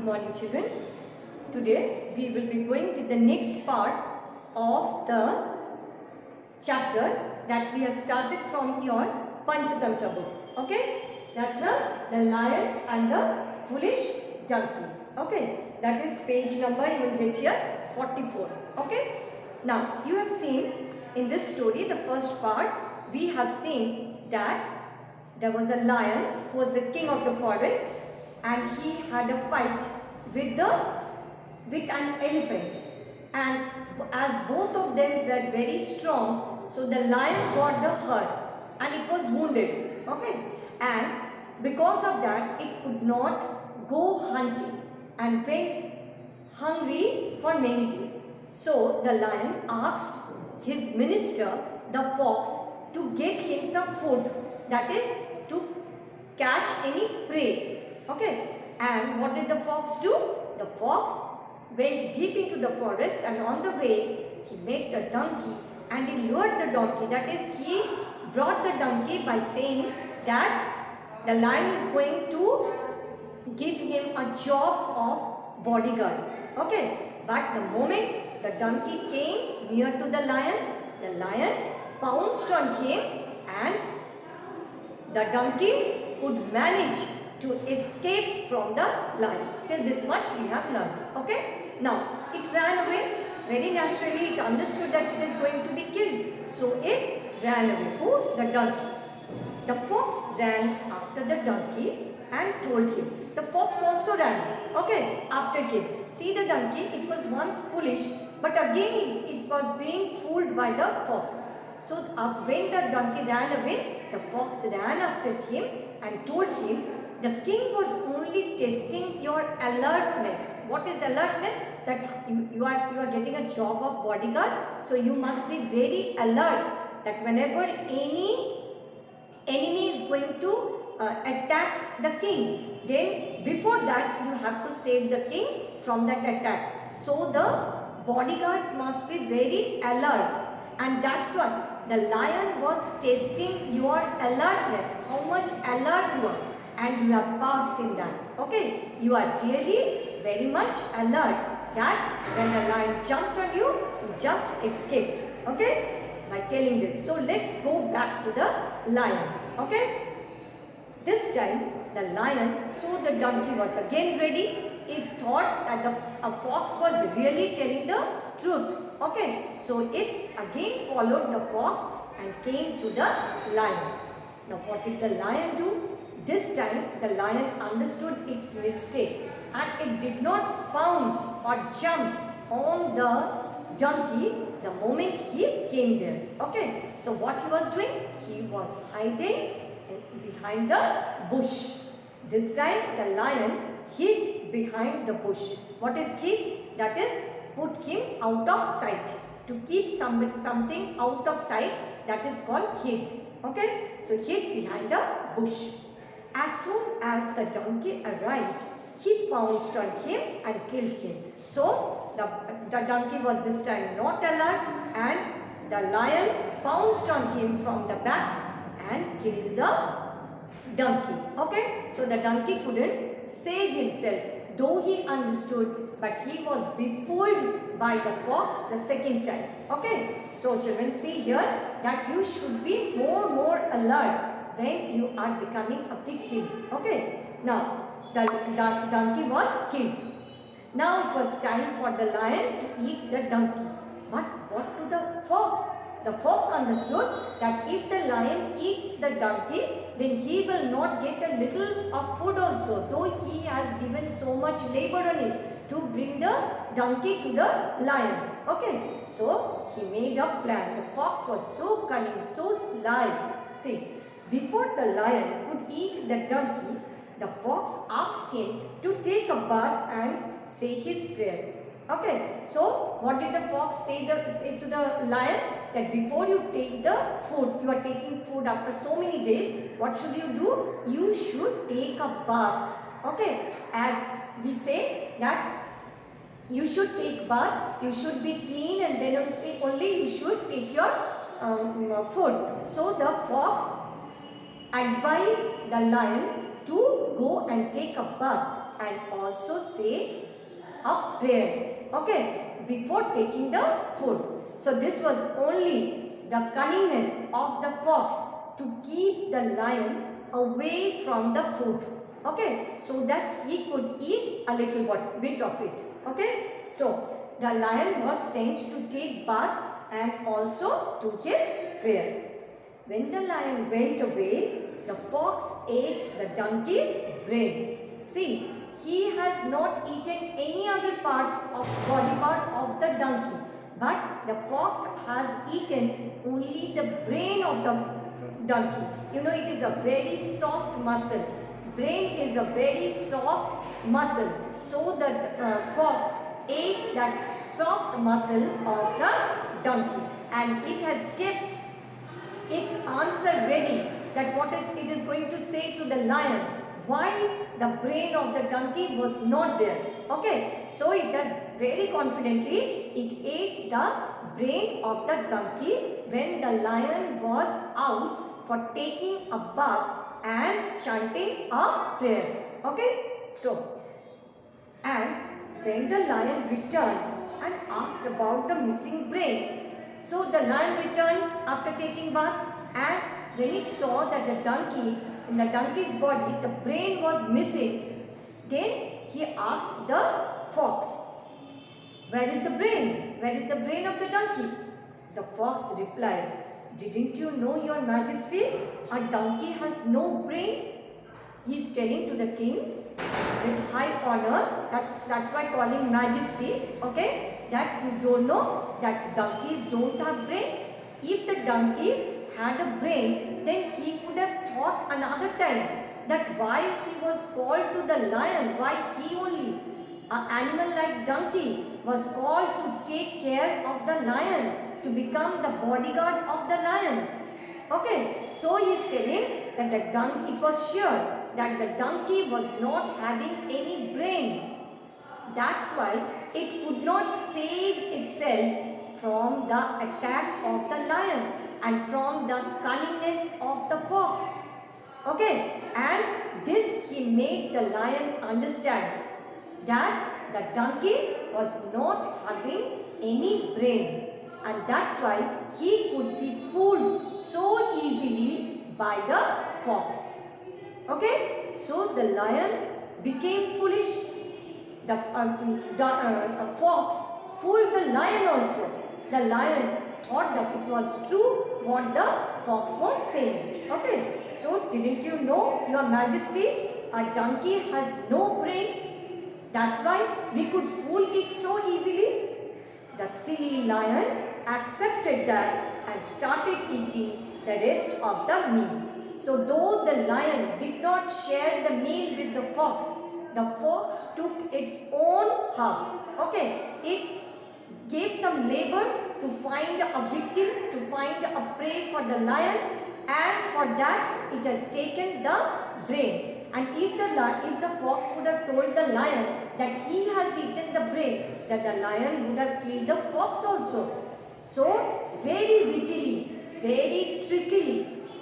Good morning, children. Today we will be going with the next part of the chapter that we have started from your Panchatantra book. Okay, that's the lion and the foolish donkey. Okay, that is page number you will get here 44. Okay, now you have seen in this story, the first part, we have seen that there was a lion who was the king of the forest, and he had a fight with an elephant, and as both of them were very strong, so the lion got the hurt and it was wounded. Okay, and because of that it could not go hunting and went hungry for many days. So the lion asked his minister, the fox, to get him some food, that is to catch any prey. Okay, and what did the fox do? The fox went deep into the forest, and on the way he met the donkey and he lured the donkey, that is he brought the donkey by saying that the lion is going to give him a job of bodyguard. Okay, but the moment the donkey came near to the lion pounced on him and the donkey could manage to escape from the lion. Till this much we have learned. Okay, now it ran away. Very naturally it understood that it is going to be killed, so it ran away. Who? The donkey. The fox ran after the donkey and told him. The fox also ran, okay, after him. See, the donkey, it was once foolish, but again it was being fooled by the fox. So when the donkey ran away, the fox ran after him and told him, the king was only testing your alertness. What is alertness? That you are getting a job of bodyguard, so you must be very alert that whenever any enemy is going to attack the king, then before that you have to save the king from that attack. So the bodyguards must be very alert, and that's why the lion was testing your alertness, how much alert you are, and you have passed in that. Okay, you are really very much alert that when the lion jumped on you, you just escaped. Okay, by telling this. So let's go back to the lion. Okay, this time the lion saw the donkey was again ready. It thought that a fox was really telling the truth. Okay, so it again followed the fox and came to the lion. Now what did the lion do? This time the lion understood its mistake and it did not pounce or jump on the donkey the moment he came there. Okay, so what he was doing? He was hiding behind the bush. This time the lion hid behind the bush. What is hid? That is put him out of sight. To keep something out of sight, that is called hid. Okay, so hid behind a bush. As soon as the donkey arrived, he pounced on him and killed him. So the donkey was this time not alert, and the lion pounced on him from the back and killed the donkey. Okay, so the donkey couldn't save himself, though he understood, but he was befooled by the fox the second time. Okay, so children, see here that you should be more alert when you are becoming a victim. Okay, now the donkey was killed. Now it was time for the lion to eat the donkey. But what to the fox? The fox understood that if the lion eats the donkey, then he will not get a little of food also, though he has given so much labor on it to bring the donkey to the lion. Okay, so he made a plan. The fox was so cunning, so sly. See, before the lion could eat the donkey, the fox asked him to take a bath and say his prayer. Okay, so what did the fox say to the lion? That before you take the food, you are taking food after so many days, what should you do? You should take a bath. Okay, as we say that you should take bath, you should be clean, and then only you should take your food. So the fox advised the lion to go and take a bath and also say a prayer, okay, before taking the food. So this was only the cunningness of the fox to keep the lion away from the food, okay, so that he could eat a little bit of it, okay. So the lion was sent to take bath and also do his prayers. When the lion went away, the fox ate the donkey's brain. See, he has not eaten any other body part of the donkey, but the fox has eaten only the brain of the donkey. You know, it is a very soft muscle. Brain is a very soft muscle. So the fox ate that soft muscle of the donkey, and it has kept its answer ready, that what is it is going to say to the lion, why the brain of the donkey was not there, okay. So it has very confidently, it ate the brain of the donkey when the lion was out for taking a bath and chanting a prayer, okay. So, and then the lion returned and asked about the missing brain. So the lion returned after taking bath, and when it saw that the donkey, in the donkey's body, the brain was missing, then he asked the fox, where is the brain? Where is the brain of the donkey? The fox replied, didn't you know, your majesty, a donkey has no brain? He is telling to the king with high honor, that's why calling majesty, okay, that you don't know that donkeys don't have brain. If the donkey had a brain, then he could have thought another time that why he was called to the lion, why he only, an animal like donkey, was called to take care of the lion, to become the bodyguard of the lion. Okay, so he is telling that the donkey, it was sure that the donkey was not having any brain. That's why it could not save itself from the attack of the lion and from the cunningness of the fox. Okay, and this he made the lion understand that the donkey was not having any brain, and that's why he could be fooled so easily by the fox. Okay, so the lion became foolish. The fox fooled the lion also. The lion thought that it was true what the fox was saying. Okay, so didn't you know, your majesty, a donkey has no brain? That's why we could fool it so easily. The silly lion accepted that and started eating the rest of the meal. So though the lion did not share the meal with the fox took its own half. Okay, it gave some labor to find a victim, to find a prey for the lion, and for that it has taken the brain. And if the fox would have told the lion that he has eaten the brain, then the lion would have killed the fox also. So very wittily, very trickily,